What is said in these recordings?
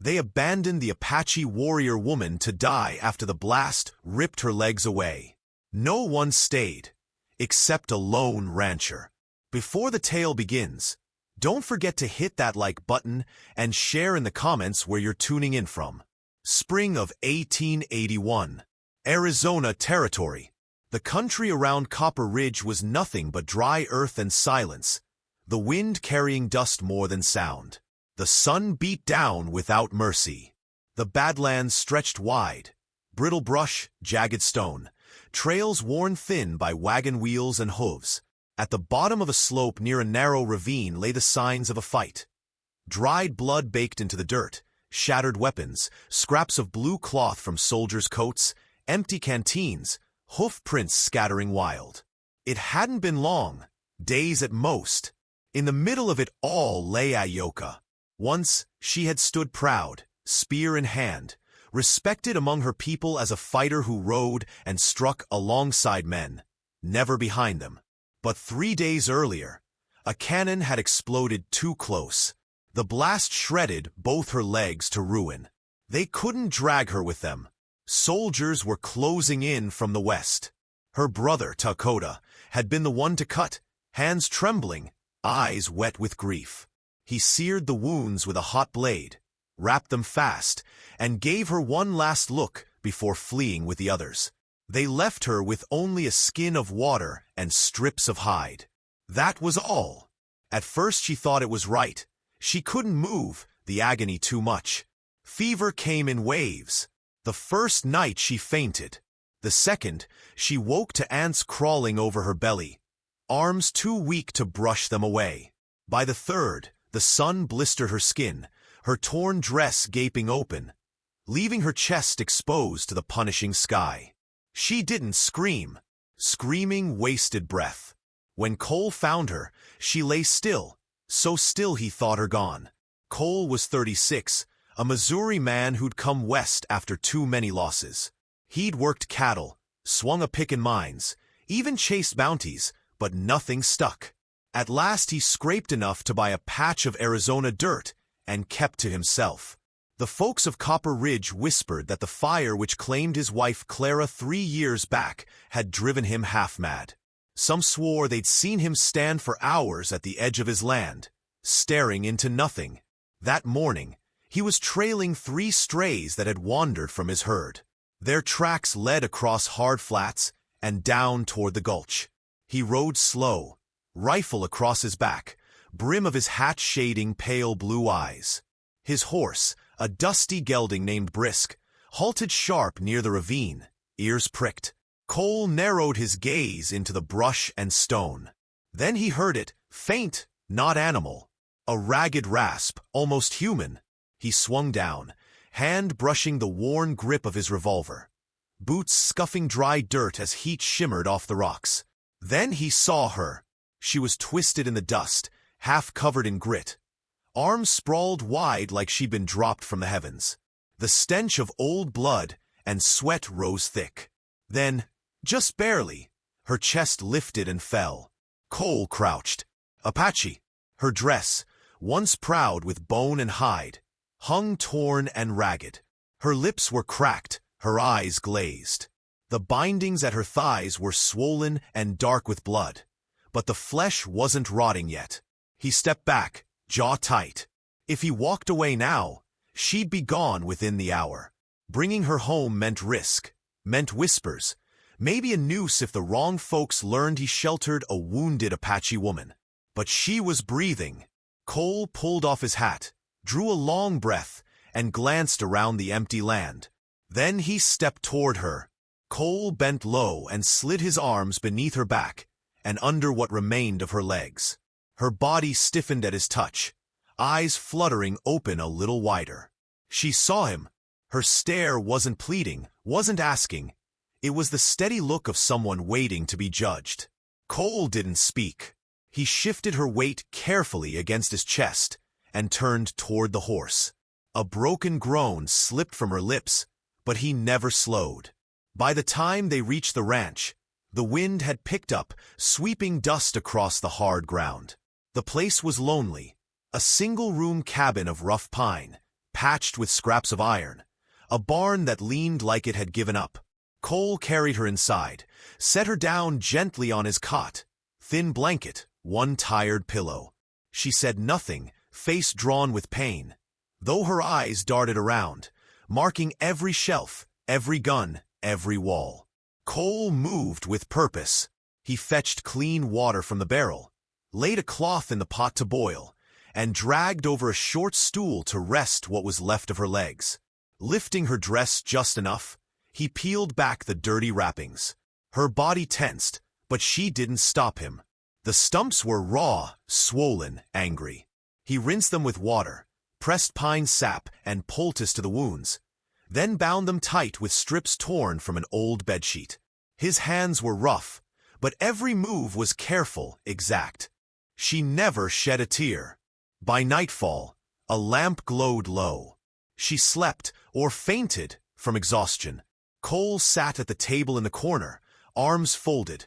They abandoned the Apache warrior woman to die after the blast ripped her legs away. No one stayed, except a lone rancher. Before the tale begins, don't forget to hit that like button and share in the comments where you're tuning in from. Spring of 1881. Arizona Territory. The country around Copper Ridge was nothing but dry earth and silence, the wind carrying dust more than sound. The sun beat down without mercy. The Badlands stretched wide, brittle brush, jagged stone, trails worn thin by wagon wheels and hooves. At the bottom of a slope near a narrow ravine lay the signs of a fight. Dried blood baked into the dirt, shattered weapons, scraps of blue cloth from soldiers' coats, empty canteens, hoof prints scattering wild. It hadn't been long, days at most. In the middle of it all lay Ayoka. Once, she had stood proud, spear in hand, respected among her people as a fighter who rode and struck alongside men, never behind them. But 3 days earlier, a cannon had exploded too close. The blast shredded both her legs to ruin. They couldn't drag her with them. Soldiers were closing in from the west. Her brother, Takota, had been the one to cut, hands trembling, eyes wet with grief. He seared the wounds with a hot blade, wrapped them fast, and gave her one last look before fleeing with the others. They left her with only a skin of water and strips of hide. That was all. At first she thought it was right. She couldn't move, the agony too much. Fever came in waves. The first night she fainted. The second, she woke to ants crawling over her belly, arms too weak to brush them away. By the third, the sun blistered her skin, her torn dress gaping open, leaving her chest exposed to the punishing sky. She didn't scream. Screaming wasted breath. When Cole found her, she lay still, so still he thought her gone. Cole was 36, a Missouri man who'd come west after too many losses. He'd worked cattle, swung a pick in mines, even chased bounties, but nothing stuck. At last he scraped enough to buy a patch of Arizona dirt and kept to himself. The folks of Copper Ridge whispered that the fire which claimed his wife Clara 3 years back had driven him half-mad. Some swore they'd seen him stand for hours at the edge of his land, staring into nothing. That morning, he was trailing 3 strays that had wandered from his herd. Their tracks led across hard flats and down toward the gulch. He rode slow, rifle across his back, brim of his hat shading pale blue eyes. His horse, a dusty gelding named Brisk, halted sharp near the ravine, ears pricked. Cole narrowed his gaze into the brush and stone. Then he heard it, faint, not animal. A ragged rasp, almost human. He swung down, hand brushing the worn grip of his revolver. Boots scuffing dry dirt as heat shimmered off the rocks. Then he saw her. She was twisted in the dust, half covered in grit. Arms sprawled wide like she'd been dropped from the heavens. The stench of old blood and sweat rose thick. Then, just barely, her chest lifted and fell. Cole crouched. Apache. Her dress, once proud with bone and hide, hung torn and ragged. Her lips were cracked, her eyes glazed. The bindings at her thighs were swollen and dark with blood, but the flesh wasn't rotting yet. He stepped back, jaw tight. If he walked away now, she'd be gone within the hour. Bringing her home meant risk, meant whispers, maybe a noose if the wrong folks learned he sheltered a wounded Apache woman. But she was breathing. Cole pulled off his hat, drew a long breath, and glanced around the empty land. Then he stepped toward her. Cole bent low and slid his arms beneath her back and under what remained of her legs. Her body stiffened at his touch, eyes fluttering open a little wider. She saw him. Her stare wasn't pleading, wasn't asking. It was the steady look of someone waiting to be judged. Cole didn't speak. He shifted her weight carefully against his chest and turned toward the horse. A broken groan slipped from her lips, but he never slowed. By the time they reached the ranch, the wind had picked up, sweeping dust across the hard ground. The place was lonely, a single-room cabin of rough pine, patched with scraps of iron, a barn that leaned like it had given up. Cole carried her inside, set her down gently on his cot, thin blanket, one tired pillow. She said nothing, face drawn with pain, though her eyes darted around, marking every shelf, every gun, every wall. Cole moved with purpose. He fetched clean water from the barrel, laid a cloth in the pot to boil, and dragged over a short stool to rest what was left of her legs. Lifting her dress just enough, he peeled back the dirty wrappings. Her body tensed, but she didn't stop him. The stumps were raw, swollen, angry. He rinsed them with water, pressed pine sap and poultice to the wounds, then bound them tight with strips torn from an old bedsheet. His hands were rough, but every move was careful, exact. She never shed a tear. By nightfall, a lamp glowed low. She slept or fainted from exhaustion. Cole sat at the table in the corner, arms folded,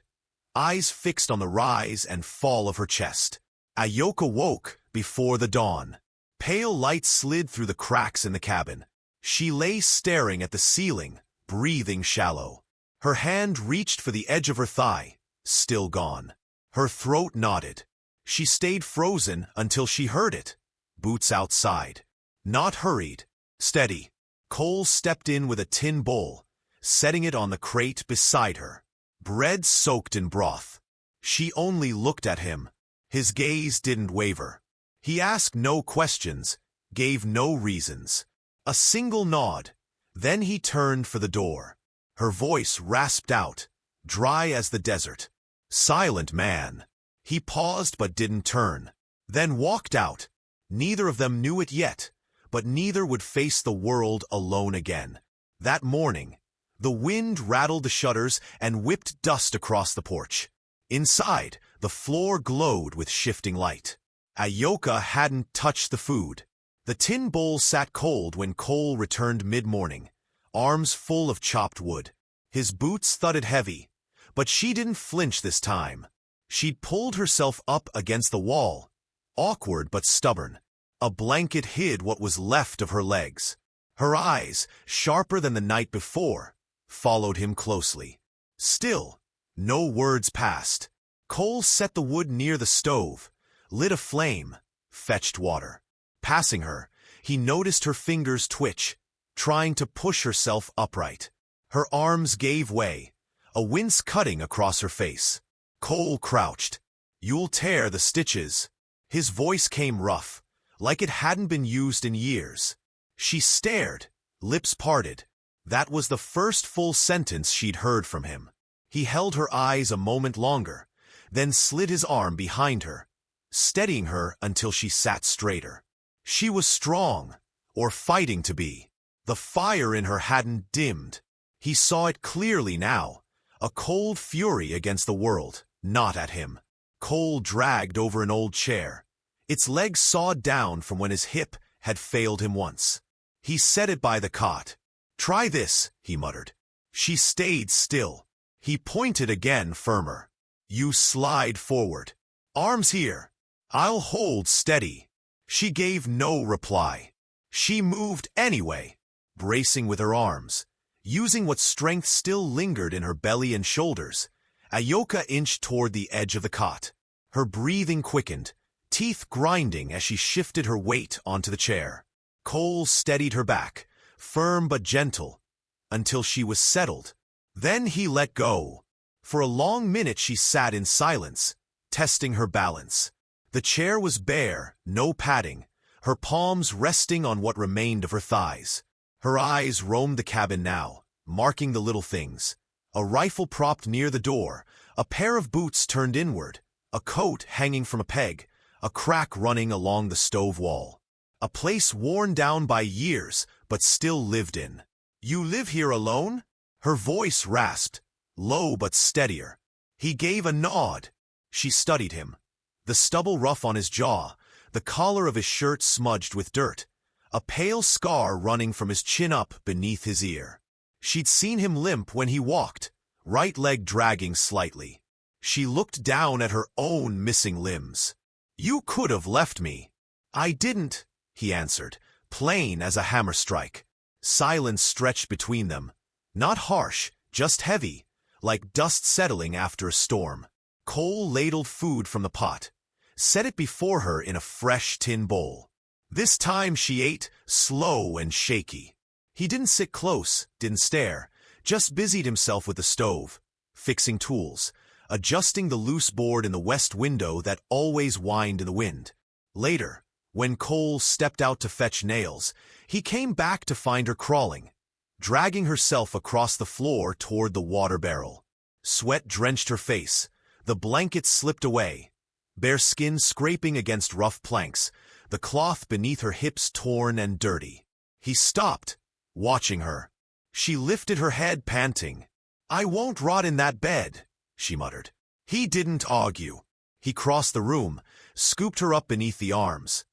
eyes fixed on the rise and fall of her chest. Ayoka woke before the dawn. Pale light slid through the cracks in the cabin. She lay staring at the ceiling, breathing shallow. Her hand reached for the edge of her thigh, still gone. Her throat knotted. She stayed frozen until she heard it. Boots outside. Not hurried. Steady. Cole stepped in with a tin bowl, setting it on the crate beside her. Bread soaked in broth. She only looked at him. His gaze didn't waver. He asked no questions, gave no reasons. A single nod. Then he turned for the door. Her voice rasped out, dry as the desert. Silent man. He paused but didn't turn, then walked out. Neither of them knew it yet, but neither would face the world alone again. That morning, the wind rattled the shutters and whipped dust across the porch. Inside, the floor glowed with shifting light. Ayoka hadn't touched the food. The tin bowl sat cold when Cole returned mid-morning, arms full of chopped wood. His boots thudded heavy, but she didn't flinch this time. She'd pulled herself up against the wall, awkward but stubborn. A blanket hid what was left of her legs. Her eyes, sharper than the night before, followed him closely. Still, no words passed. Cole set the wood near the stove, lit a flame, fetched water. Passing her, he noticed her fingers twitch, trying to push herself upright. Her arms gave way, a wince cutting across her face. Cole crouched. "You'll tear the stitches." His voice came rough, like it hadn't been used in years. She stared, lips parted. That was the first full sentence she'd heard from him. He held her eyes a moment longer, then slid his arm behind her, steadying her until she sat straighter. She was strong, or fighting to be. The fire in her hadn't dimmed. He saw it clearly now, a cold fury against the world, not at him. Cole dragged over an old chair, its legs sawed down from when his hip had failed him once. He set it by the cot. "Try this," he muttered. She stayed still. He pointed again, firmer. "You slide forward. Arms here. I'll hold steady." She gave no reply. She moved anyway, bracing with her arms, using what strength still lingered in her belly and shoulders. Ayoka inched toward the edge of the cot. Her breathing quickened, teeth grinding as she shifted her weight onto the chair. Cole steadied her back, firm but gentle, until she was settled. Then he let go. For a long minute she sat in silence, testing her balance. The chair was bare, no padding, her palms resting on what remained of her thighs. Her eyes roamed the cabin now, marking the little things. A rifle propped near the door, a pair of boots turned inward, a coat hanging from a peg, a crack running along the stove wall. A place worn down by years, but still lived in. "You live here alone?" Her voice rasped, low but steadier. He gave a nod. She studied him. The stubble rough on his jaw, the collar of his shirt smudged with dirt, a pale scar running from his chin up beneath his ear. She'd seen him limp when he walked, right leg dragging slightly. She looked down at her own missing limbs. "You could have left me." "I didn't," he answered, plain as a hammer strike. Silence stretched between them. Not harsh, just heavy, like dust settling after a storm. Cole ladled food from the pot, set it before her in a fresh tin bowl. This time she ate, slow and shaky. He didn't sit close, didn't stare, just busied himself with the stove, fixing tools, adjusting the loose board in the west window that always whined in the wind. Later, when Cole stepped out to fetch nails, he came back to find her crawling, dragging herself across the floor toward the water barrel. Sweat drenched her face. The blanket slipped away, bare skin scraping against rough planks, the cloth beneath her hips torn and dirty. He stopped, watching her. She lifted her head, panting. "I won't rot in that bed," she muttered. He didn't argue. He crossed the room, scooped her up beneath the arms.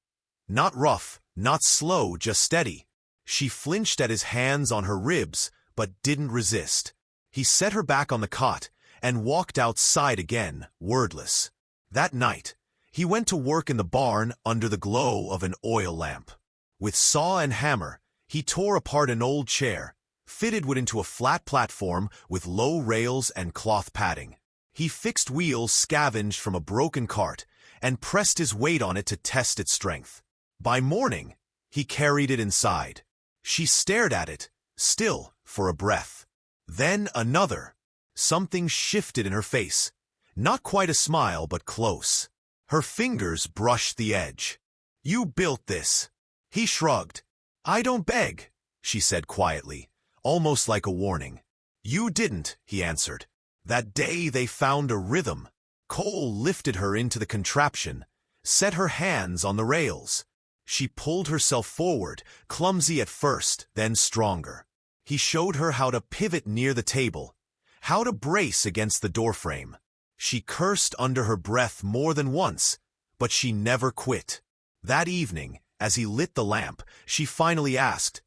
Not rough, not slow, just steady. She flinched at his hands on her ribs, but didn't resist. He set her back on the cot and walked outside again, wordless. That night, he went to work in the barn under the glow of an oil lamp. With saw and hammer, he tore apart an old chair, fitted it into a flat platform with low rails and cloth padding. He fixed wheels scavenged from a broken cart and pressed his weight on it to test its strength. By morning, he carried it inside. She stared at it, still, for a breath. Then another. Something shifted in her face. Not quite a smile, but close. Her fingers brushed the edge. "You built this." He shrugged. "I don't beg," she said quietly, almost like a warning. "You didn't," he answered. That day they found a rhythm. Cole lifted her into the contraption, set her hands on the rails. She pulled herself forward, clumsy at first, then stronger. He showed her how to pivot near the table, how to brace against the doorframe. She cursed under her breath more than once, but she never quit. That evening, as he lit the lamp, she finally asked,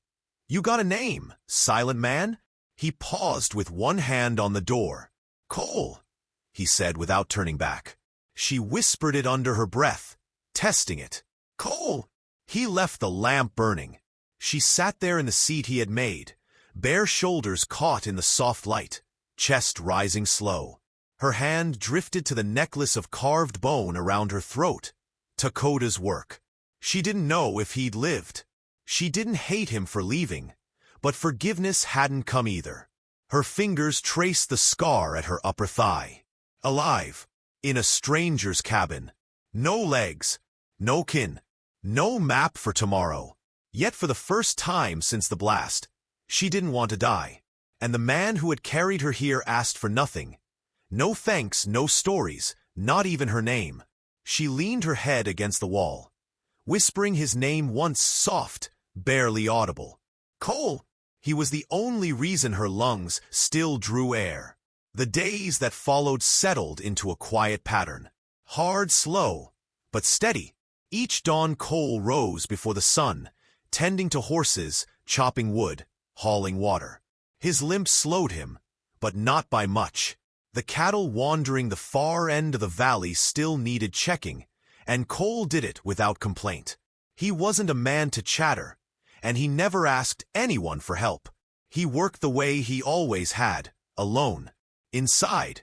"You got a name, Silent Man?" He paused with one hand on the door. "Cole," he said without turning back. She whispered it under her breath, testing it. "Cole." He left the lamp burning. She sat there in the seat he had made, bare shoulders caught in the soft light, chest rising slow. Her hand drifted to the necklace of carved bone around her throat. Takoda's work. She didn't know if he'd lived. She didn't hate him for leaving, but forgiveness hadn't come either. Her fingers traced the scar at her upper thigh. Alive, in a stranger's cabin. No legs, no kin, no map for tomorrow. Yet for the first time since the blast, she didn't want to die. And the man who had carried her here asked for nothing. No thanks, no stories, not even her name. She leaned her head against the wall, whispering his name once soft, barely audible. Cole! He was the only reason her lungs still drew air. The days that followed settled into a quiet pattern. Hard, slow, but steady. Each dawn Cole rose before the sun, tending to horses, chopping wood, hauling water. His limp slowed him, but not by much. The cattle wandering the far end of the valley still needed checking, and Cole did it without complaint. He wasn't a man to chatter, and he never asked anyone for help. He worked the way he always had, alone. Inside,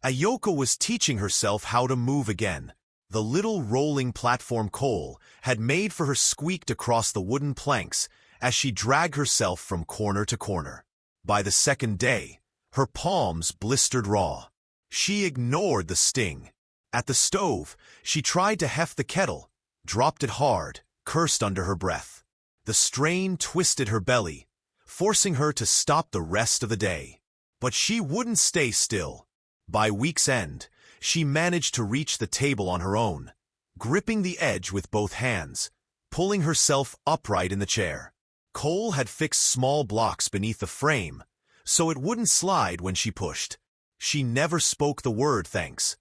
Ayoko was teaching herself how to move again. The little rolling platform Cole had made for her squeaked across the wooden planks as she dragged herself from corner to corner. By the second day, her palms blistered raw. She ignored the sting. At the stove, she tried to heft the kettle, dropped it hard, cursed under her breath. The strain twisted her belly, forcing her to stop the rest of the day. But she wouldn't stay still. By week's end, she managed to reach the table on her own, gripping the edge with both hands, pulling herself upright in the chair. Cole had fixed small blocks beneath the frame, so it wouldn't slide when she pushed. She never spoke the word thanks,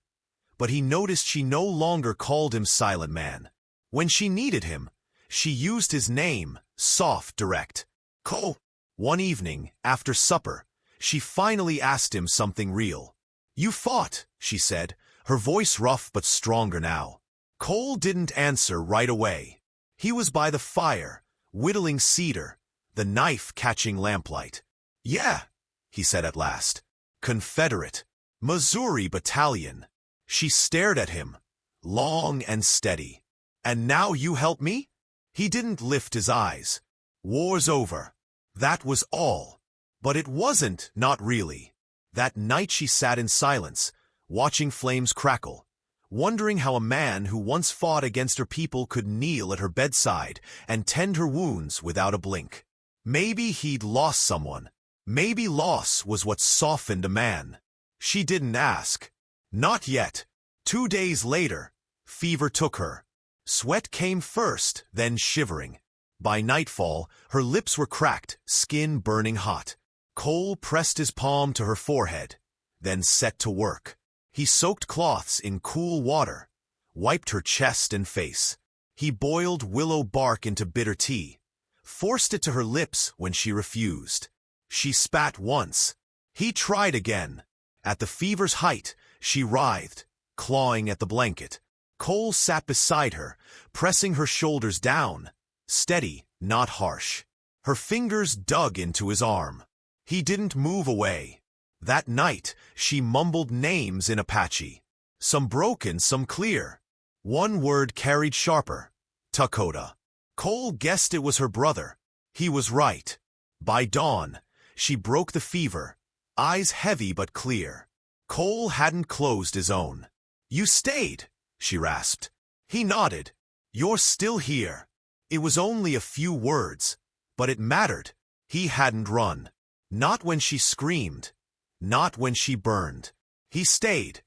but he noticed she no longer called him Silent Man. When she needed him, she used his name, soft, direct. Cole. One evening, after supper, she finally asked him something real. "You fought," she said, her voice rough but stronger now. Cole didn't answer right away. He was by the fire, whittling cedar, the knife catching lamplight. "Yeah," he said at last. "Confederate. Missouri Battalion." She stared at him, long and steady. "And now you help me?" He didn't lift his eyes. "War's over." That was all. But it wasn't, not really. That night she sat in silence, watching flames crackle, wondering how a man who once fought against her people could kneel at her bedside and tend her wounds without a blink. Maybe he'd lost someone. Maybe loss was what softened a man. She didn't ask. Not yet. 2 days later, fever took her. Sweat came first, then shivering. By nightfall, her lips were cracked, skin burning hot. Cole pressed his palm to her forehead, then set to work. He soaked cloths in cool water, wiped her chest and face. He boiled willow bark into bitter tea, forced it to her lips when she refused. She spat once. He tried again. At the fever's height, she writhed, clawing at the blanket. Cole sat beside her, pressing her shoulders down, steady, not harsh. Her fingers dug into his arm. He didn't move away. That night, she mumbled names in Apache. Some broken, some clear. One word carried sharper. Dakota. Cole guessed it was her brother. He was right. By dawn, she broke the fever, eyes heavy but clear. Cole hadn't closed his own. "You stayed," she rasped. He nodded. "You're still here." It was only a few words, but it mattered. He hadn't run. Not when she screamed. Not when she burned. He stayed.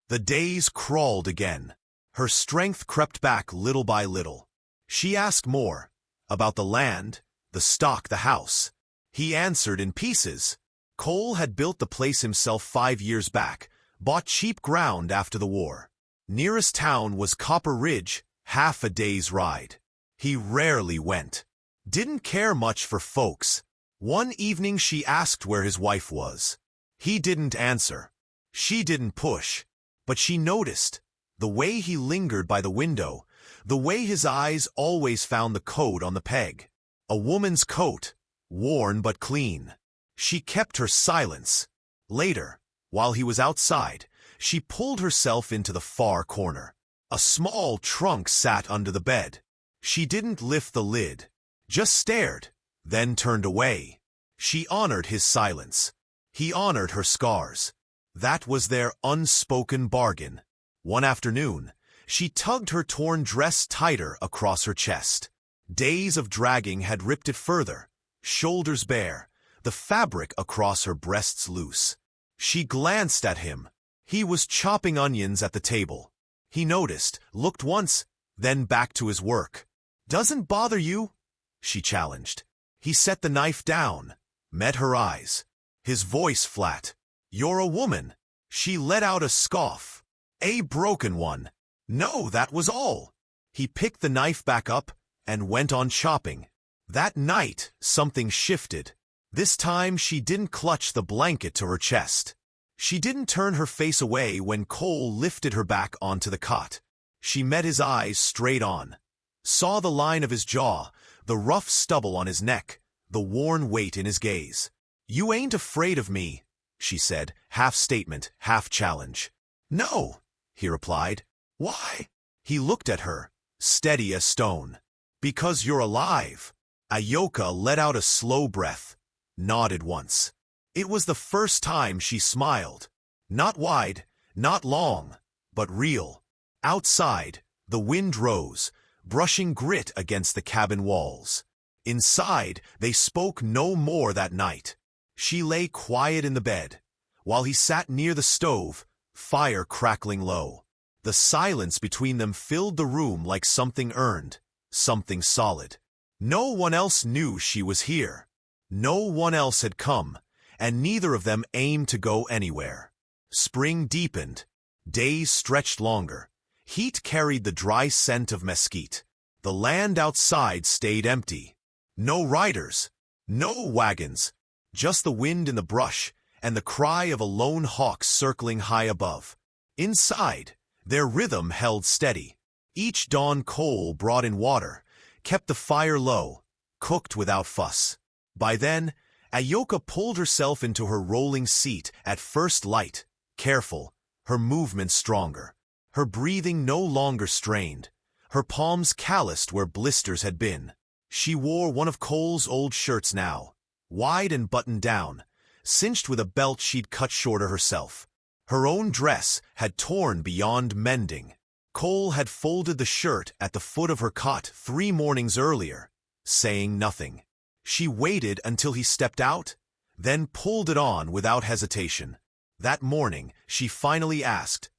The days crawled again. Her strength crept back little by little. She asked more. About the land, the stock, the house. He answered in pieces. Cole had built the place himself 5 years back, bought cheap ground after the war. Nearest town was Copper Ridge, half a day's ride. He rarely went. Didn't care much for folks. One evening she asked where his wife was. He didn't answer. She didn't push. But she noticed. The way he lingered by the window. The way his eyes always found the coat on the peg. A woman's coat, worn but clean. She kept her silence. Later, while he was outside, she pulled herself into the far corner. A small trunk sat under the bed. She didn't lift the lid. Just stared, then turned away. She honored his silence. He honored her scars. That was their unspoken bargain. One afternoon, she tugged her torn dress tighter across her chest. Days of dragging had ripped it further, shoulders bare, the fabric across her breasts loose. She glanced at him. He was chopping onions at the table. He noticed, looked once, then back to his work. "Doesn't bother you?" she challenged. He set the knife down, met her eyes. His voice flat. "You're a woman." She let out a scoff. A broken one. No, that was all. He picked the knife back up and went on chopping. That night, something shifted. This time she didn't clutch the blanket to her chest. She didn't turn her face away when Cole lifted her back onto the cot. She met his eyes straight on. Saw the line of his jaw, the rough stubble on his neck, the worn weight in his gaze. "You ain't afraid of me," she said, half statement, half challenge. "No," he replied. "Why?" He looked at her, steady as stone. "Because you're alive." Ayoka let out a slow breath, nodded once. It was the first time she smiled. Not wide, not long, but real. Outside, the wind rose, brushing grit against the cabin walls. Inside, they spoke no more that night. She lay quiet in the bed, while he sat near the stove, fire crackling low. The silence between them filled the room like something earned, something solid. No one else knew she was here. No one else had come, and neither of them aimed to go anywhere. Spring deepened. Days stretched longer. Heat carried the dry scent of mesquite. The land outside stayed empty. No riders, no wagons, just the wind in the brush and the cry of a lone hawk circling high above. Inside, their rhythm held steady. Each dawn Cole brought in water, kept the fire low, cooked without fuss. By then, Ayoka pulled herself into her rolling seat at first light, careful, her movements stronger, her breathing no longer strained, her palms calloused where blisters had been. She wore one of Cole's old shirts now, wide and buttoned down, cinched with a belt she'd cut shorter herself. Her own dress had torn beyond mending. Cole had folded the shirt at the foot of her cot 3 mornings earlier, saying nothing. She waited until he stepped out, then pulled it on without hesitation. That morning, she finally asked,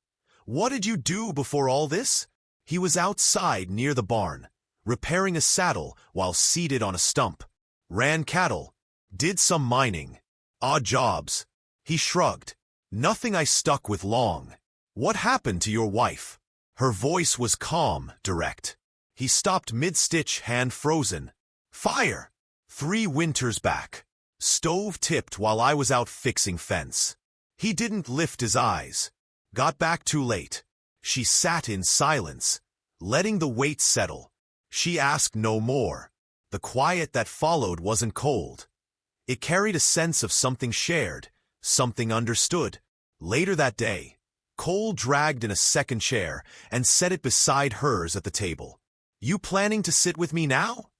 "What did you do before all this?" He was outside near the barn, repairing a saddle while seated on a stump. "Ran cattle. Did some mining. Odd jobs." He shrugged. "Nothing I stuck with long." "What happened to your wife?" Her voice was calm, direct. He stopped mid-stitch, hand frozen. "Fire. 3 winters back. Stove tipped while I was out fixing fence." He didn't lift his eyes. "Got back too late." She sat in silence, letting the weight settle. She asked no more. The quiet that followed wasn't cold. It carried a sense of something shared, something understood. Later that day, Cole dragged in a second chair and set it beside hers at the table. "You planning to sit with me now?"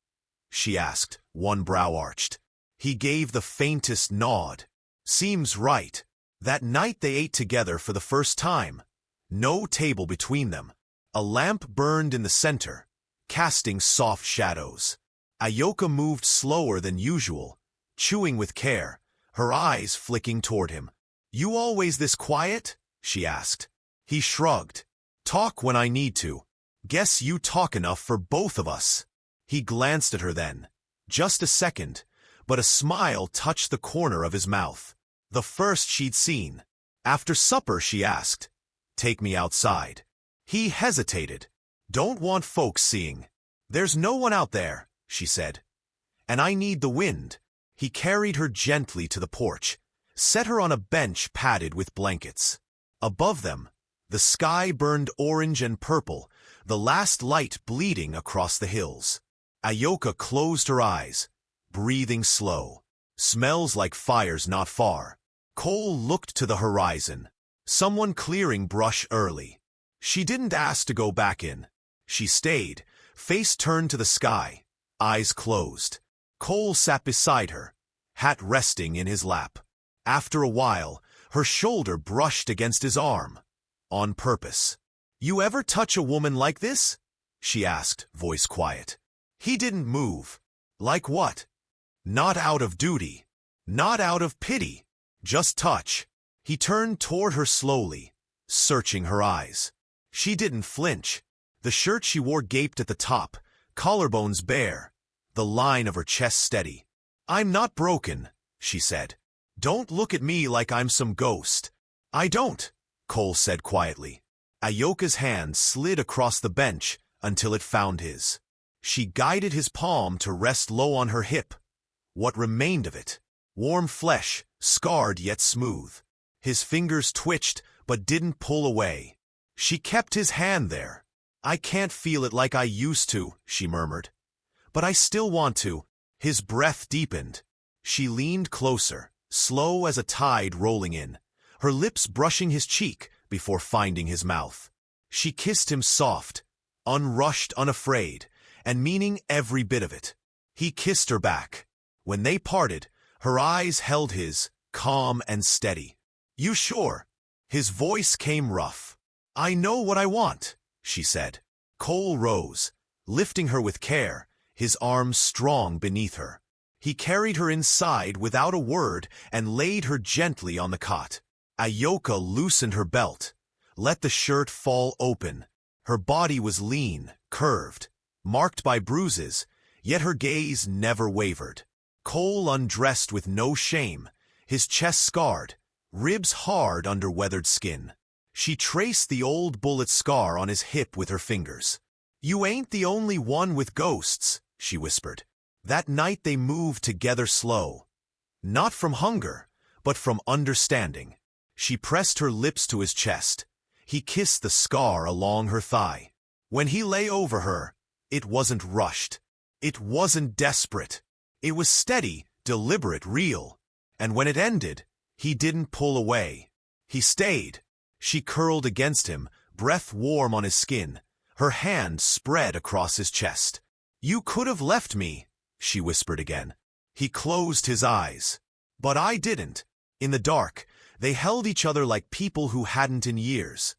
she asked, one brow arched. He gave the faintest nod. "Seems right." That night they ate together for the first time. No table between them. A lamp burned in the center, casting soft shadows. Ayoka moved slower than usual, chewing with care, her eyes flicking toward him. "You always this quiet?" she asked. He shrugged. "Talk when I need to. Guess you talk enough for both of us." He glanced at her then. Just a second, but a smile touched the corner of his mouth. The first she'd seen. After supper, she asked, "Take me outside." He hesitated. "Don't want folks seeing." "There's no one out there," she said. "And I need the wind." He carried her gently to the porch, set her on a bench padded with blankets. Above them, the sky burned orange and purple, the last light bleeding across the hills. Ayoka closed her eyes, breathing slow. "Smells like fire's not far." Cole looked to the horizon. Someone clearing brush early. She didn't ask to go back in. She stayed, face turned to the sky, eyes closed. Cole sat beside her, hat resting in his lap. After a while, her shoulder brushed against his arm. On purpose. "You ever touch a woman like this?" she asked, voice quiet. He didn't move. "Like what?" "Not out of duty. Not out of pity. Just touch." He turned toward her slowly, searching her eyes. She didn't flinch. The shirt she wore gaped at the top, collarbones bare, the line of her chest steady. "I'm not broken," she said. "Don't look at me like I'm some ghost." "I don't," Cole said quietly. Ayoka's hand slid across the bench until it found his. She guided his palm to rest low on her hip. What remained of it? Warm flesh, scarred yet smooth. His fingers twitched but didn't pull away. She kept his hand there. "I can't feel it like I used to," she murmured. "But I still want to." His breath deepened. She leaned closer, slow as a tide rolling in, her lips brushing his cheek before finding his mouth. She kissed him soft, unrushed, unafraid, and meaning every bit of it. He kissed her back. When they parted, her eyes held his, calm and steady. "You sure?" His voice came rough. "I know what I want," she said. Cole rose, lifting her with care, his arms strong beneath her. He carried her inside without a word and laid her gently on the cot. Ayoka loosened her belt, let the shirt fall open. Her body was lean, curved, marked by bruises, yet her gaze never wavered. Cole undressed with no shame, his chest scarred, ribs hard under weathered skin. She traced the old bullet scar on his hip with her fingers. "You ain't the only one with ghosts," she whispered. That night they moved together slow. Not from hunger, but from understanding. She pressed her lips to his chest. He kissed the scar along her thigh. When he lay over her, it wasn't rushed. It wasn't desperate. It was steady, deliberate, real. And when it ended, he didn't pull away. He stayed. She curled against him, breath warm on his skin, her hand spread across his chest. "You could have left me," she whispered again. He closed his eyes. But I didn't. In the dark, they held each other like people who hadn't in years.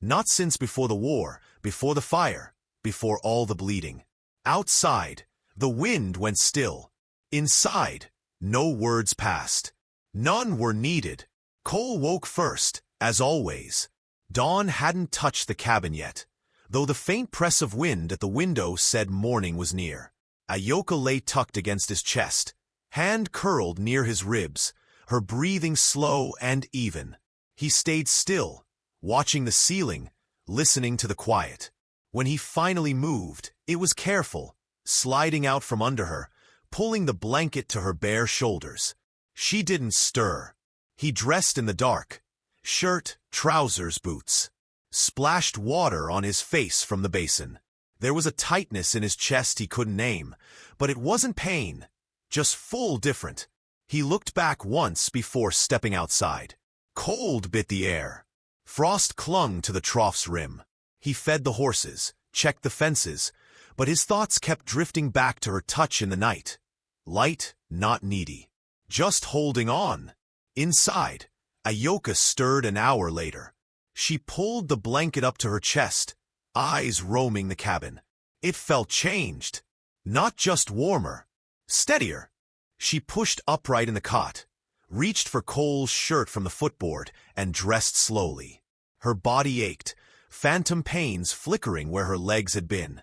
Not since before the war, before the fire, before all the bleeding. Outside, the wind went still. Inside, no words passed. None were needed. Cole woke first, as always. Dawn hadn't touched the cabin yet, though the faint press of wind at the window said morning was near. Ayoka lay tucked against his chest, hand curled near his ribs, her breathing slow and even. He stayed still, watching the ceiling, listening to the quiet. When he finally moved, it was careful, sliding out from under her, pulling the blanket to her bare shoulders. She didn't stir. He dressed in the dark, shirt, trousers, boots. Splashed water on his face from the basin. There was a tightness in his chest he couldn't name, but it wasn't pain, just full different. He looked back once before stepping outside. Cold bit the air. Frost clung to the trough's rim. He fed the horses, checked the fences, but his thoughts kept drifting back to her touch in the night. Light, not needy. Just holding on. Inside, Ayoka stirred an hour later. She pulled the blanket up to her chest, eyes roaming the cabin. It felt changed. Not just warmer, steadier. She pushed upright in the cot, reached for Cole's shirt from the footboard, and dressed slowly. Her body ached, phantom pains flickering where her legs had been.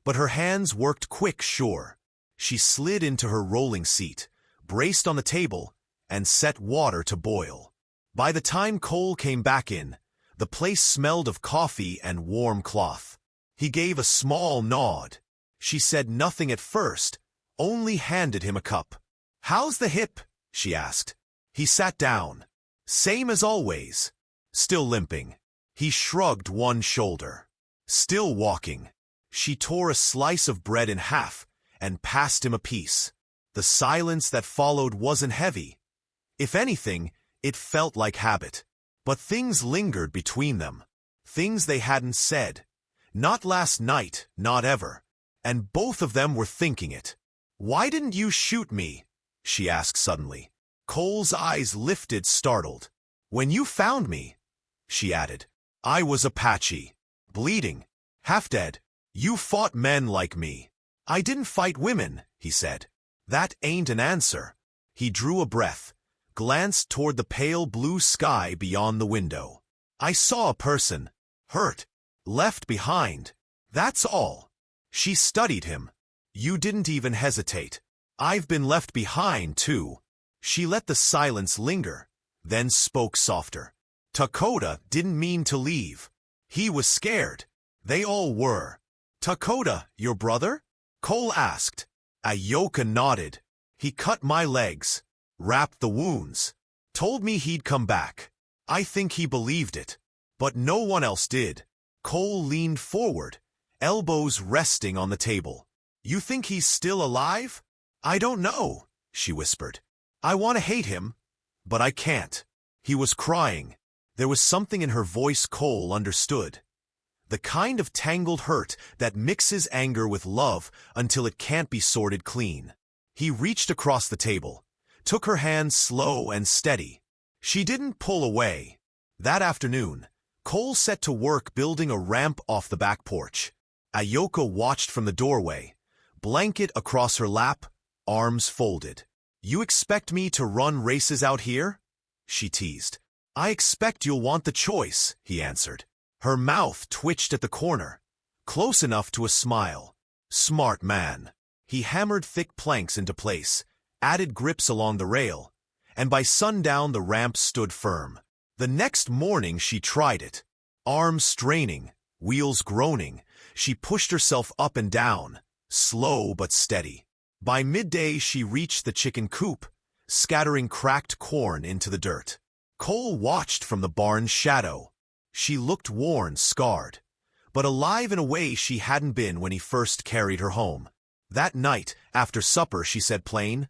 But her hands worked quick, sure. She slid into her rolling seat, braced on the table, and set water to boil. By the time Cole came back in, the place smelled of coffee and warm cloth. He gave a small nod. She said nothing at first, only handed him a cup. "How's the hip?" she asked. He sat down. Same as always. Still limping. He shrugged one shoulder. Still walking. She tore a slice of bread in half and passed him a piece. The silence that followed wasn't heavy. If anything, it felt like habit. But things lingered between them. Things they hadn't said. Not last night, not ever. And both of them were thinking it. "Why didn't you shoot me?" she asked suddenly. Cole's eyes lifted, startled. "When you found me," she added, "I was Apache. Bleeding. Half dead. You fought men like me." "I didn't fight women," he said. "That ain't an answer." He drew a breath, glanced toward the pale blue sky beyond the window. "I saw a person. Hurt. Left behind. That's all." She studied him. "You didn't even hesitate. I've been left behind, too." She let the silence linger, then spoke softer. "Dakota didn't mean to leave. He was scared. They all were." "Dakota, your brother?" Cole asked. Ayoka nodded. "He cut my legs, wrapped the wounds, told me he'd come back. I think he believed it, but no one else did." Cole leaned forward, elbows resting on the table. "You think he's still alive?" "I don't know," she whispered. "I want to hate him, but I can't." He was crying. There was something in her voice Cole understood. The kind of tangled hurt that mixes anger with love until it can't be sorted clean. He reached across the table, took her hand slow and steady. She didn't pull away. That afternoon, Cole set to work building a ramp off the back porch. Ayoka watched from the doorway, blanket across her lap, arms folded. "You expect me to run races out here?" she teased. "I expect you'll want the choice," he answered. Her mouth twitched at the corner, close enough to a smile. Smart man. He hammered thick planks into place, added grips along the rail, and by sundown the ramp stood firm. The next morning she tried it. Arms straining, wheels groaning, she pushed herself up and down, slow but steady. By midday she reached the chicken coop, scattering cracked corn into the dirt. Cole watched from the barn's shadow. She looked worn, scarred, but alive in a way she hadn't been when he first carried her home. That night, after supper, she said plain,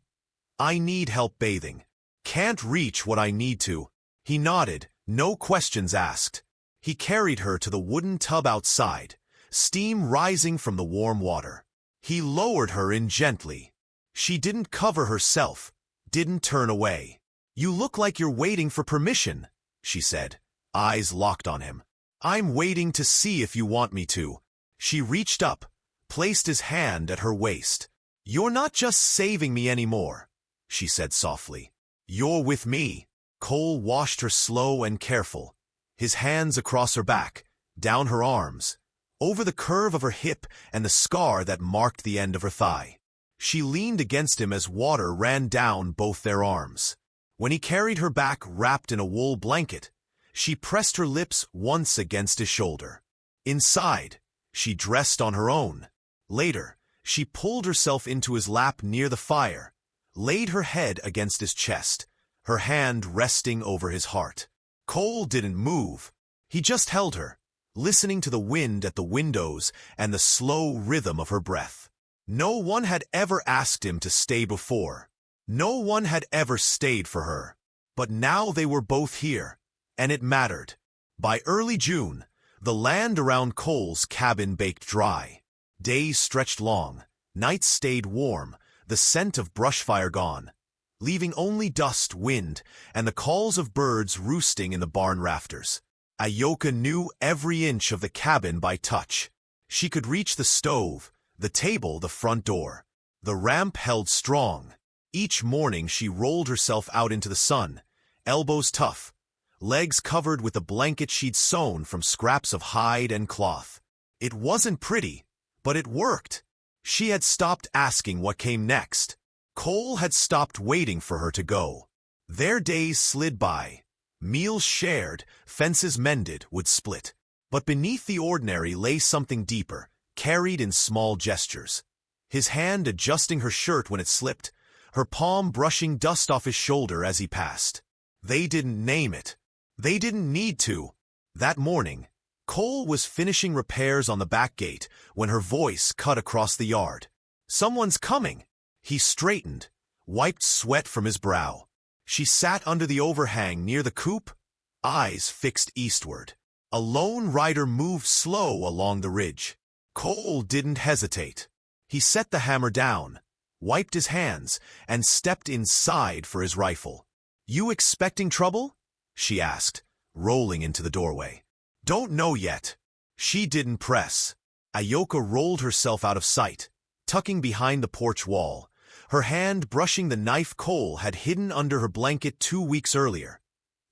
"I need help bathing. Can't reach what I need to." He nodded, no questions asked. He carried her to the wooden tub outside, steam rising from the warm water. He lowered her in gently. She didn't cover herself, didn't turn away. "You look like you're waiting for permission," she said, eyes locked on him. "I'm waiting to see if you want me to." She reached up, placed his hand at her waist. "You're not just saving me anymore," she said softly. "You're with me." Cole washed her slow and careful, his hands across her back, down her arms, over the curve of her hip and the scar that marked the end of her thigh. She leaned against him as water ran down both their arms. When he carried her back wrapped in a wool blanket, she pressed her lips once against his shoulder. Inside, she dressed on her own. Later, she pulled herself into his lap near the fire, laid her head against his chest, her hand resting over his heart. Cole didn't move. He just held her, listening to the wind at the windows and the slow rhythm of her breath. No one had ever asked him to stay before. No one had ever stayed for her. But now they were both here, and it mattered. By early June, the land around Cole's cabin baked dry. Days stretched long, nights stayed warm, the scent of brush fire gone, leaving only dust, wind, and the calls of birds roosting in the barn rafters. Ayoka knew every inch of the cabin by touch. She could reach the stove, the table, the front door. The ramp held strong. Each morning she rolled herself out into the sun, elbows tough, legs covered with a blanket she'd sewn from scraps of hide and cloth. It wasn't pretty, but it worked. She had stopped asking what came next. Cole had stopped waiting for her to go. Their days slid by. Meals shared, fences mended, would split. But beneath the ordinary lay something deeper, carried in small gestures. His hand adjusting her shirt when it slipped, her palm brushing dust off his shoulder as he passed. They didn't name it. They didn't need to. That morning, Cole was finishing repairs on the back gate when her voice cut across the yard. "Someone's coming." He straightened, wiped sweat from his brow. She sat under the overhang near the coop, eyes fixed eastward. A lone rider moved slow along the ridge. Cole didn't hesitate. He set the hammer down, wiped his hands, and stepped inside for his rifle. "You expecting trouble?" she asked, rolling into the doorway. "Don't know yet." She didn't press. Ayoka rolled herself out of sight, tucking behind the porch wall, her hand brushing the knife Cole had hidden under her blanket 2 weeks earlier.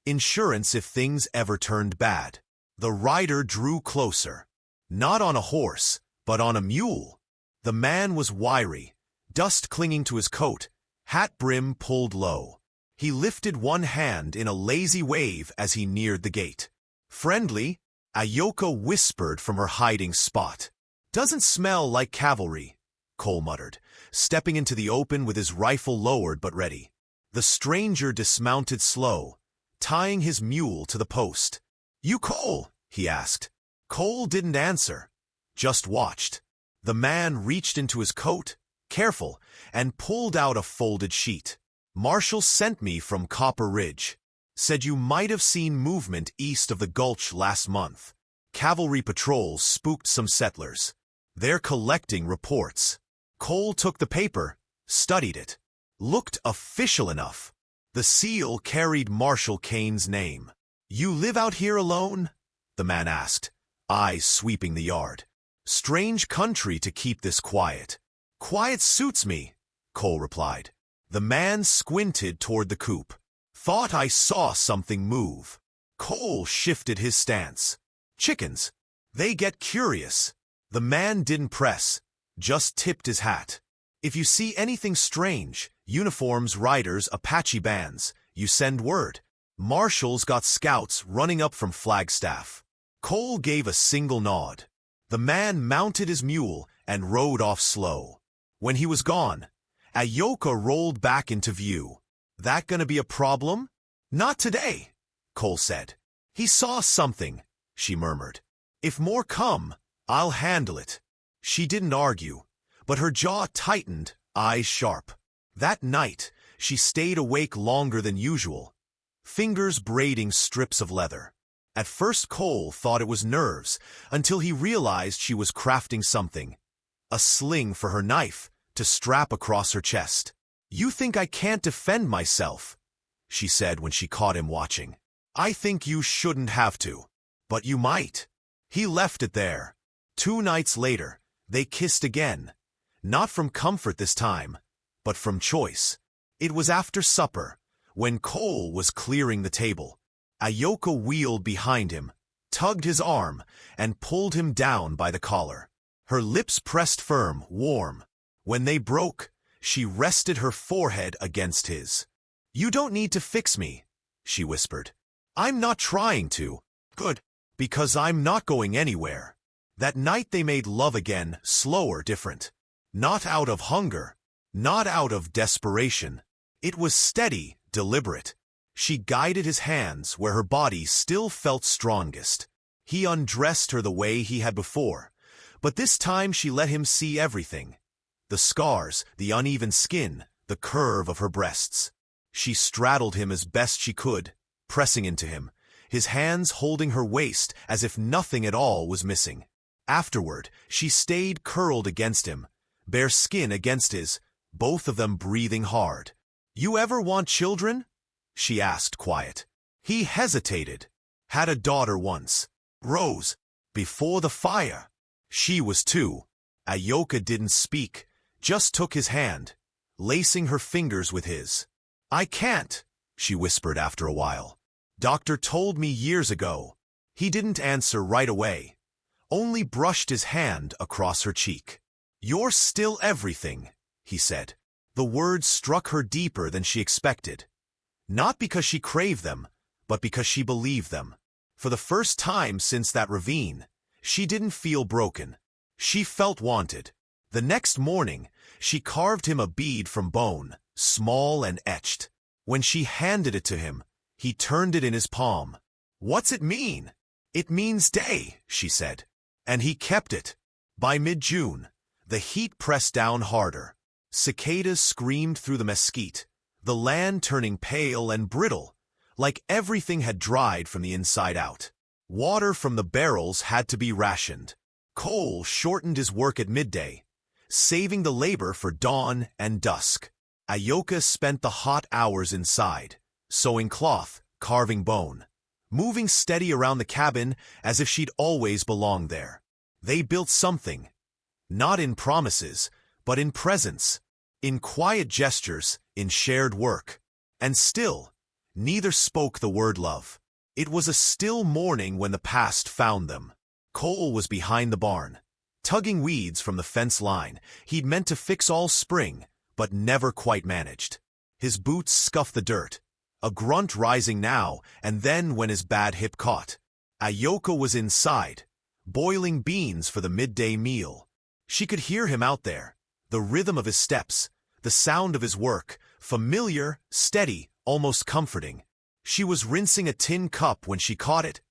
Insurance if things ever turned bad. The rider drew closer. Not on a horse, but on a mule. The man was wiry, dust clinging to his coat, hat brim pulled low. He lifted one hand in a lazy wave as he neared the gate. "Friendly," Ayoka whispered from her hiding spot. "Doesn't smell like cavalry," Cole muttered, stepping into the open with his rifle lowered but ready. The stranger dismounted slow, tying his mule to the post. "You Cole?" he asked. Cole didn't answer, just watched. The man reached into his coat, careful, and pulled out a folded sheet. "Marshal sent me from Copper Ridge. Said you might have seen movement east of the gulch last month. Cavalry patrols spooked some settlers. They're collecting reports." Cole took the paper, studied it. Looked official enough. The seal carried Marshal Kane's name. "You live out here alone?" the man asked, eyes sweeping the yard. "Strange country to keep this quiet." "Quiet suits me," Cole replied. The man squinted toward the coop. "Thought I saw something move." Cole shifted his stance. "Chickens. They get curious." The man didn't press, just tipped his hat. "If you see anything strange, uniforms, riders, Apache bands, you send word. Marshals got scouts running up from Flagstaff." Cole gave a single nod. The man mounted his mule and rode off slow. When he was gone, Ayoka rolled back into view. "That gonna be a problem?" "Not today," Cole said. "He saw something," she murmured. If more come, I'll handle it. She didn't argue, but her jaw tightened, eyes sharp. That night, she stayed awake longer than usual, fingers braiding strips of leather. At first Cole thought it was nerves, until he realized she was crafting something. A sling for her knife, to strap across her chest. "You think I can't defend myself," she said when she caught him watching. "I think you shouldn't have to. But you might." He left it there. 2 nights later, they kissed again. Not from comfort this time, but from choice. It was after supper, when Cole was clearing the table. Ayoka wheeled behind him, tugged his arm, and pulled him down by the collar. Her lips pressed firm, warm. When they broke, she rested her forehead against his. "You don't need to fix me," she whispered. "I'm not trying to." "Good, because I'm not going anywhere." That night they made love again, slower, different. Not out of hunger, not out of desperation. It was steady, deliberate. She guided his hands where her body still felt strongest. He undressed her the way he had before, but this time she let him see everything. The scars, the uneven skin, the curve of her breasts. She straddled him as best she could, pressing into him, his hands holding her waist as if nothing at all was missing. Afterward, she stayed curled against him, bare skin against his, both of them breathing hard. "You ever want children?" she asked, quiet. He hesitated. "Had a daughter once. Rose. Before the fire." She was 2. Ayoka didn't speak, just took his hand, lacing her fingers with his. "I can't," she whispered after a while. "Doctor told me years ago." He didn't answer right away, only brushed his hand across her cheek. "You're still everything," he said. The words struck her deeper than she expected. Not because she craved them, but because she believed them. For the first time since that ravine, she didn't feel broken. She felt wanted. The next morning, she carved him a bead from bone, small and etched. When she handed it to him, he turned it in his palm. "What's it mean?" "It means day," she said. And he kept it. By mid-June, the heat pressed down harder. Cicadas screamed through the mesquite, the land turning pale and brittle, like everything had dried from the inside out. Water from the barrels had to be rationed. Cole shortened his work at midday, saving the labor for dawn and dusk. Ayoka spent the hot hours inside, sewing cloth, carving bone, moving steady around the cabin as if she'd always belonged there. They built something, not in promises, but in presence, in quiet gestures, in shared work. And still, neither spoke the word love. It was a still morning when the past found them. Cole was behind the barn, tugging weeds from the fence line. He'd meant to fix all spring, but never quite managed. His boots scuffed the dirt, a grunt rising now and then when his bad hip caught. Ayoka was inside, boiling beans for the midday meal. She could hear him out there, the rhythm of his steps, the sound of his work, familiar, steady, almost comforting. She was rinsing a tin cup when she caught it.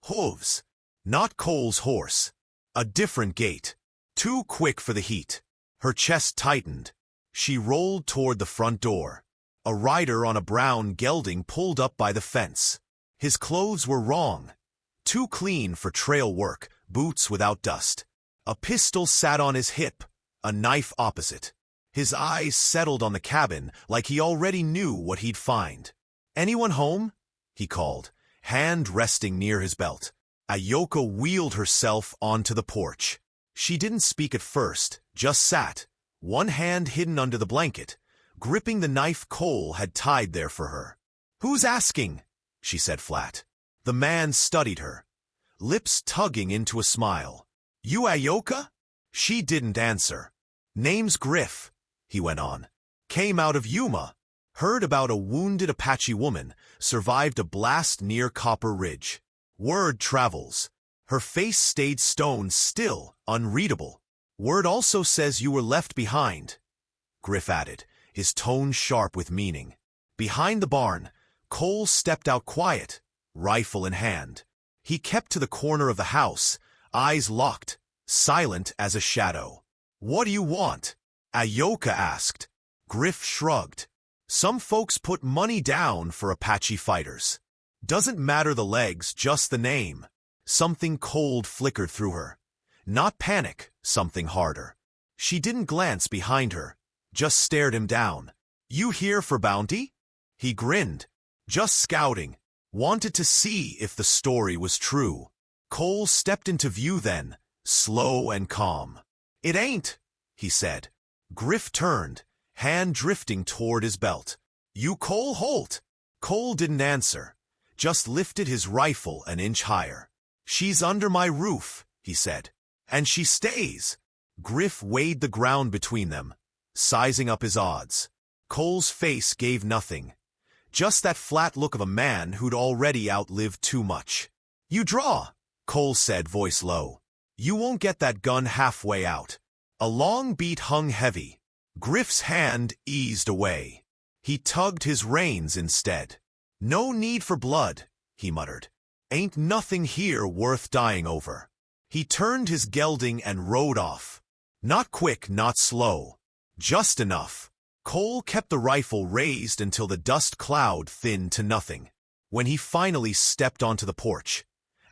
Hooves. Not Cole's horse. A different gait. Too quick for the heat. Her chest tightened. She rolled toward the front door. A rider on a brown gelding pulled up by the fence. His clothes were wrong. Too clean for trail work, boots without dust. A pistol sat on his hip, a knife opposite. His eyes settled on the cabin like he already knew what he'd find. "Anyone home?" he called, hand resting near his belt. Ayoka wheeled herself onto the porch. She didn't speak at first, just sat, one hand hidden under the blanket, gripping the knife Cole had tied there for her. "Who's asking?" she said flat. The man studied her, lips tugging into a smile. "You Ayoka?" She didn't answer. "Name's Griff," he went on. "Came out of Yuma. Heard about a wounded Apache woman, survived a blast near Copper Ridge. Word travels." Her face stayed stone still, unreadable. "Word also says you were left behind," Griff added, his tone sharp with meaning. Behind the barn, Cole stepped out quiet, rifle in hand. He kept to the corner of the house, eyes locked, silent as a shadow. "What do you want?" Ayoka asked. Griff shrugged. "Some folks put money down for Apache fighters. Doesn't matter the legs, just the name." Something cold flickered through her. Not panic, something harder. She didn't glance behind her, just stared him down. "You here for bounty?" He grinned. "Just scouting. Wanted to see if the story was true." Cole stepped into view then, slow and calm. "It ain't," he said. Griff turned, hand drifting toward his belt. "You Cole Holt?" Cole didn't answer, just lifted his rifle an inch higher. "She's under my roof," he said. "And she stays." Griff weighed the ground between them, sizing up his odds. Cole's face gave nothing, just that flat look of a man who'd already outlived too much. "You draw," Cole said, voice low. "You won't get that gun halfway out." A long beat hung heavy. Griff's hand eased away. He tugged his reins instead. "No need for blood," he muttered. "Ain't nothing here worth dying over." He turned his gelding and rode off. Not quick, not slow. Just enough. Cole kept the rifle raised until the dust cloud thinned to nothing. When he finally stepped onto the porch,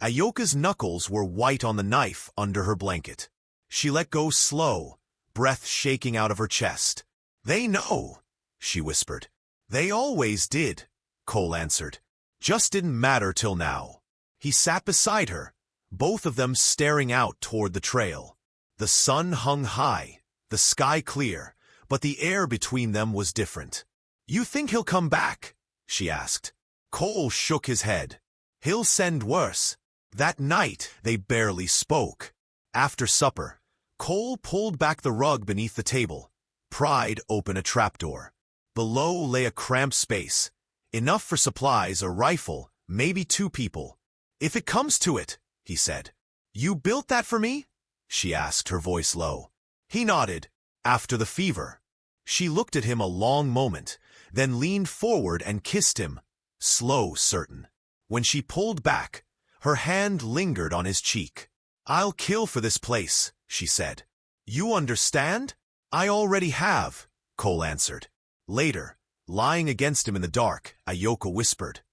Ayoka's knuckles were white on the knife under her blanket. She let go slow, breath shaking out of her chest. "They know," she whispered. "They always did," Cole answered. "Just didn't matter till now." He sat beside her, both of them staring out toward the trail. The sun hung high, the sky clear, but the air between them was different. "You think he'll come back?" she asked. Cole shook his head. "He'll send worse." That night, they barely spoke. After supper, Cole pulled back the rug beneath the table, pried open a trapdoor. Below lay a cramped space, enough for supplies, a rifle, maybe 2 people. "If it comes to it," he said. "You built that for me?" she asked, her voice low. He nodded. "After the fever." She looked at him a long moment, then leaned forward and kissed him, slow, certain. When she pulled back, her hand lingered on his cheek. "I'll kill for this place," she said. "You understand?" "I already have," Cole answered. Later, lying against him in the dark, Ayoka whispered,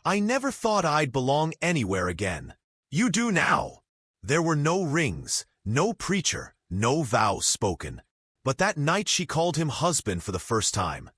"I never thought I'd belong anywhere again. You do now." There were no rings, no preacher, no vows spoken. But that night she called him husband for the first time,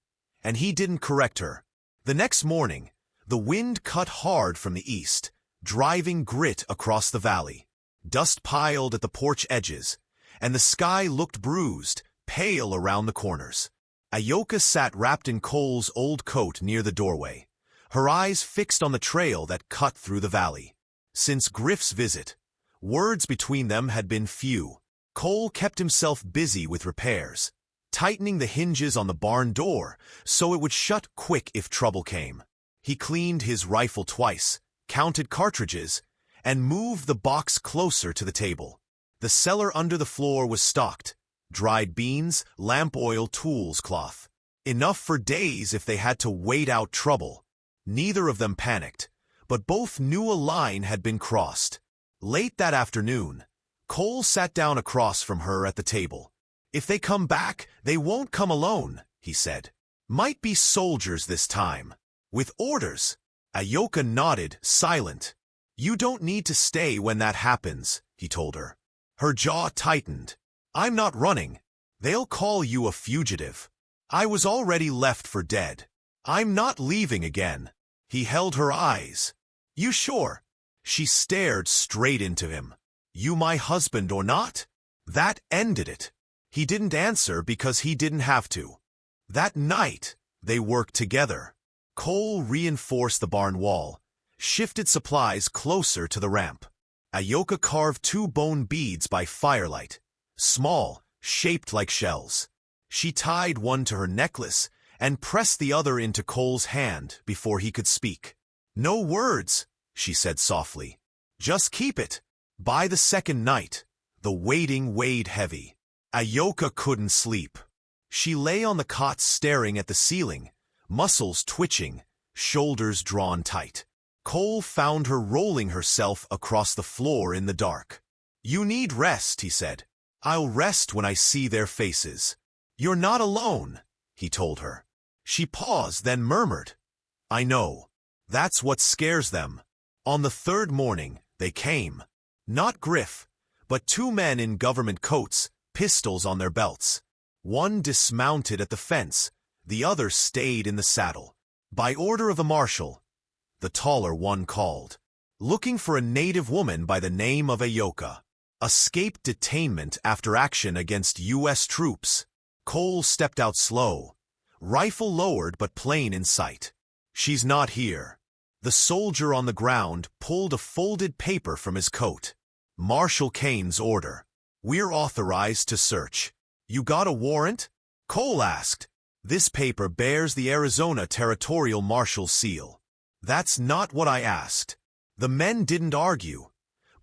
and he didn't correct her. The next morning, the wind cut hard from the east, driving grit across the valley. Dust piled at the porch edges, and the sky looked bruised, pale around the corners. Ayoka sat wrapped in Cole's old coat near the doorway, her eyes fixed on the trail that cut through the valley. Since Griff's visit, words between them had been few. Cole kept himself busy with repairs, tightening the hinges on the barn door so it would shut quick if trouble came. He cleaned his rifle twice, counted cartridges, and moved the box closer to the table. The cellar under the floor was stocked: dried beans, lamp oil, tools, cloth. Enough for days if they had to wait out trouble. Neither of them panicked, but both knew a line had been crossed. Late that afternoon, Cole sat down across from her at the table. "If they come back, they won't come alone," he said. "Might be soldiers this time. With orders." Ayoka nodded, silent. "You don't need to stay when that happens," he told her. Her jaw tightened. "I'm not running. They'll call you a fugitive. I was already left for dead. I'm not leaving again." He held her eyes. "You sure?" She stared straight into him. "You my husband or not?" That ended it. He didn't answer because he didn't have to. That night, they worked together. Cole reinforced the barn wall, shifted supplies closer to the ramp. Ayoka carved 2 bone beads by firelight, small, shaped like shells. She tied one to her necklace and pressed the other into Cole's hand before he could speak. "No words," she said softly. "Just keep it." By the second night, the waiting weighed heavy. Ayoka couldn't sleep. She lay on the cot staring at the ceiling, muscles twitching, shoulders drawn tight. Cole found her rolling herself across the floor in the dark. You need rest, he said. I'll rest when I see their faces. You're not alone, he told her. She paused, then murmured, I know. That's what scares them. On the third morning, they came. Not Griff, but two men in government coats, pistols on their belts. One dismounted at the fence, the other stayed in the saddle. By order of the marshal, the taller one called, looking for a native woman by the name of Ayoka. Escaped detainment after action against U.S. troops. Cole stepped out slow, rifle lowered but plane in sight. She's not here. The soldier on the ground pulled a folded paper from his coat. Marshal Kane's order. We're authorized to search. You got a warrant? Cole asked. This paper bears the Arizona Territorial Marshal's seal. That's not what I asked. The men didn't argue,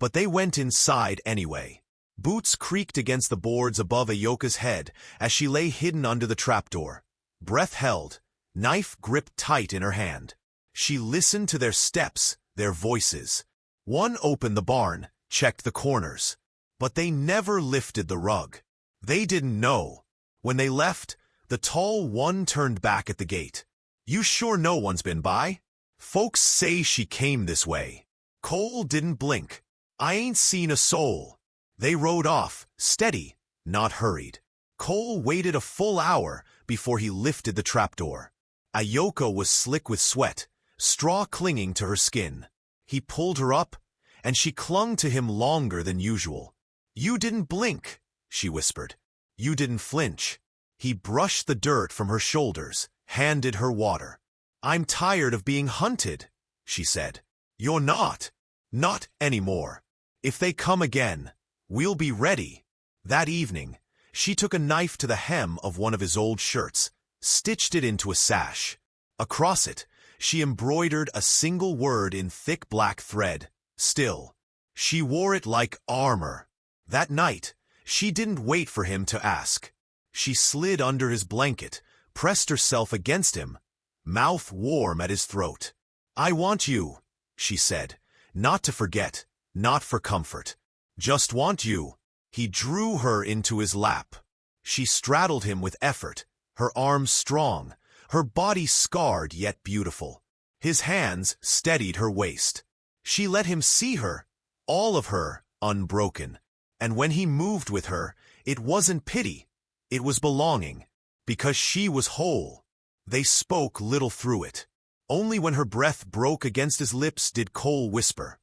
but they went inside anyway. Boots creaked against the boards above Ayoka's head as she lay hidden under the trapdoor. Breath held, knife gripped tight in her hand. She listened to their steps, their voices. One opened the barn, checked the corners, but they never lifted the rug. They didn't know. When they left, the tall one turned back at the gate. You sure no one's been by? Folks say she came this way. Cole didn't blink. I ain't seen a soul. They rode off, steady, not hurried. Cole waited a full hour before he lifted the trapdoor. Ayoka was slick with sweat, straw clinging to her skin. He pulled her up, and she clung to him longer than usual. You didn't blink, she whispered. You didn't flinch. He brushed the dirt from her shoulders, handed her water. I'm tired of being hunted, she said. You're not. Not anymore. If they come again, we'll be ready. That evening, she took a knife to the hem of one of his old shirts, stitched it into a sash. Across it, she embroidered a single word in thick black thread, still. She wore it like armor. That night, she didn't wait for him to ask. She slid under his blanket, pressed herself against him, mouth warm at his throat. I want you, she said, not to forget, not for comfort. Just want you. He drew her into his lap. She straddled him with effort, her arms strong, her body scarred yet beautiful. His hands steadied her waist. She let him see her, all of her, unbroken. And when he moved with her, it wasn't pity, it was belonging, because she was whole. They spoke little through it. Only when her breath broke against his lips did Cole whisper,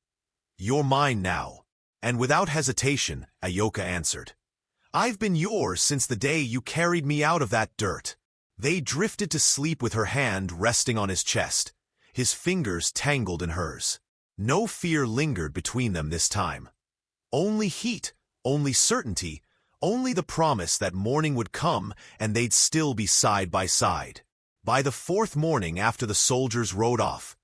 You're mine now. And without hesitation, Ayoka answered, I've been yours since the day you carried me out of that dirt. They drifted to sleep with her hand resting on his chest, his fingers tangled in hers. No fear lingered between them this time. Only heat, only certainty, only the promise that morning would come and they'd still be side by side. By the fourth morning after the soldiers rode off,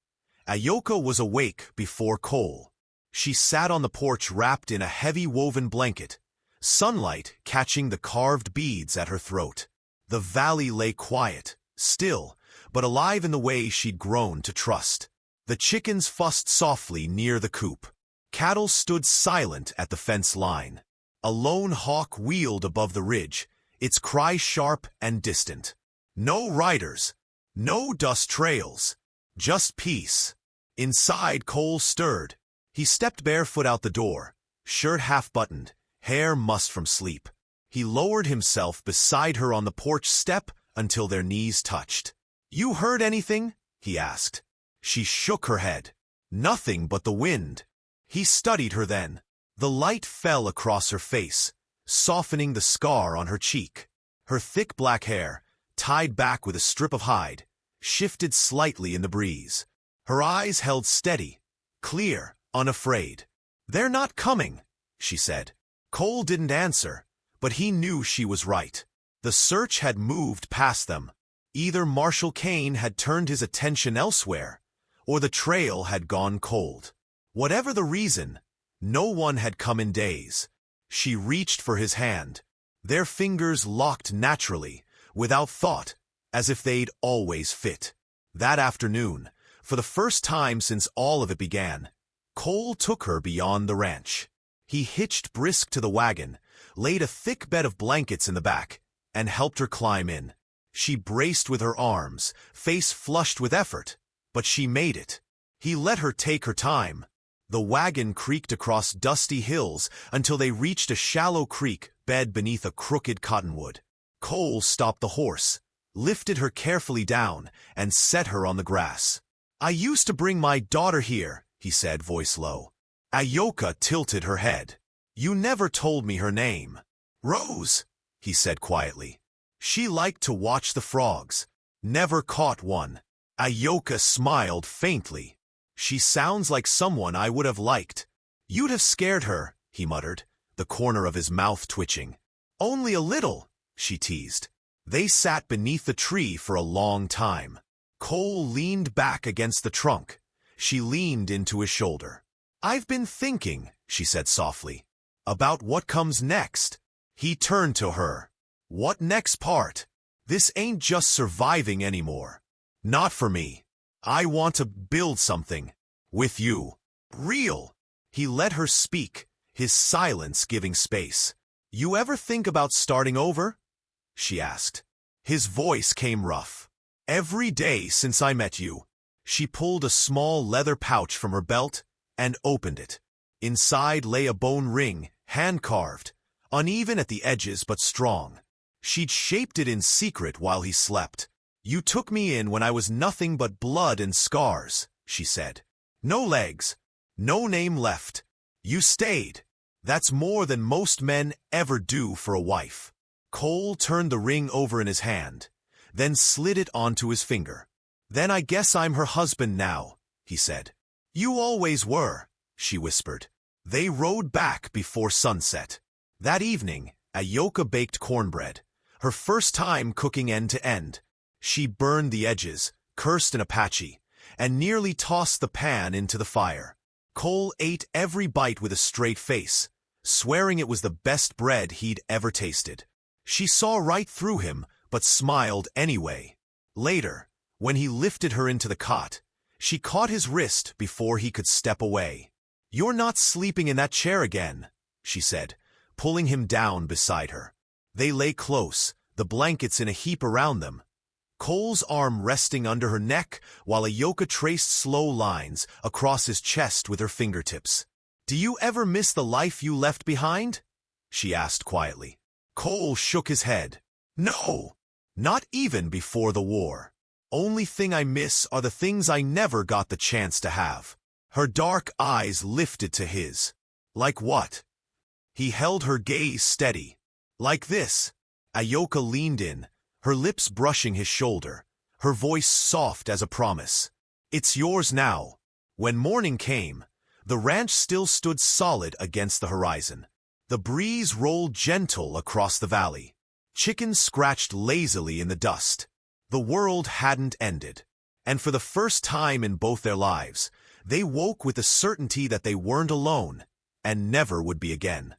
Ayoka was awake before Cole. She sat on the porch wrapped in a heavy woven blanket, sunlight catching the carved beads at her throat. The valley lay quiet, still, but alive in the way she'd grown to trust. The chickens fussed softly near the coop. Cattle stood silent at the fence line. A lone hawk wheeled above the ridge, its cry sharp and distant. No riders, no dust trails, just peace. Inside, Cole stirred. He stepped barefoot out the door, shirt half-buttoned, hair mussed from sleep. He lowered himself beside her on the porch step until their knees touched. You heard anything? He asked. She shook her head. Nothing but the wind. He studied her then. The light fell across her face, softening the scar on her cheek. Her thick black hair, tied back with a strip of hide, shifted slightly in the breeze. Her eyes held steady, clear, unafraid. They're not coming, she said. Cole didn't answer, but he knew she was right. The search had moved past them. Either Marshal Kane had turned his attention elsewhere, or the trail had gone cold. Whatever the reason, no one had come in days. She reached for his hand. Their fingers locked naturally, without thought, as if they'd always fit. That afternoon, for the first time since all of it began, Cole took her beyond the ranch. He hitched Brisk to the wagon, laid a thick bed of blankets in the back, and helped her climb in. She braced with her arms, face flushed with effort, but she made it. He let her take her time. The wagon creaked across dusty hills until they reached a shallow creek bed beneath a crooked cottonwood. Cole stopped the horse, lifted her carefully down, and set her on the grass. "I used to bring my daughter here," he said, voice low. Ayoka tilted her head. "You never told me her name." "Rose," he said quietly. "She liked to watch the frogs. Never caught one." Ayoka smiled faintly. "She sounds like someone I would have liked." "You'd have scared her," he muttered, the corner of his mouth twitching. "Only a little," she teased. They sat beneath the tree for a long time. Cole leaned back against the trunk. She leaned into his shoulder. "I've been thinking," she said softly, "about what comes next." He turned to her. "What next part? This ain't just surviving anymore. Not for me. I want to build something. With you. Real." He let her speak, his silence giving space. "You ever think about starting over?" she asked. His voice came rough. "Every day since I met you." She pulled a small leather pouch from her belt and opened it. Inside lay a bone ring, hand-carved, uneven at the edges but strong. She'd shaped it in secret while he slept. "You took me in when I was nothing but blood and scars," she said. "No legs, no name left. You stayed. That's more than most men ever do for a wife." Cole turned the ring over in his hand, then slid it onto his finger. "Then I guess I'm her husband now," he said. "You always were," she whispered. They rode back before sunset. That evening, Ayoka baked cornbread, her first time cooking end to end. She burned the edges, cursed an Apache, and nearly tossed the pan into the fire. Cole ate every bite with a straight face, swearing it was the best bread he'd ever tasted. She saw right through him, but smiled anyway. Later, when he lifted her into the cot, she caught his wrist before he could step away. "You're not sleeping in that chair again," she said, pulling him down beside her. They lay close, the blankets in a heap around them. Cole's arm resting under her neck while Ayoka traced slow lines across his chest with her fingertips. "Do you ever miss the life you left behind?" she asked quietly. Cole shook his head. "No, not even before the war. Only thing I miss are the things I never got the chance to have." Her dark eyes lifted to his. "Like what?" He held her gaze steady. "Like this." Ayoka leaned in, her lips brushing his shoulder, her voice soft as a promise. "It's yours now." When morning came, the ranch still stood solid against the horizon. The breeze rolled gentle across the valley. Chickens scratched lazily in the dust. The world hadn't ended, and for the first time in both their lives, they woke with the certainty that they weren't alone, and never would be again.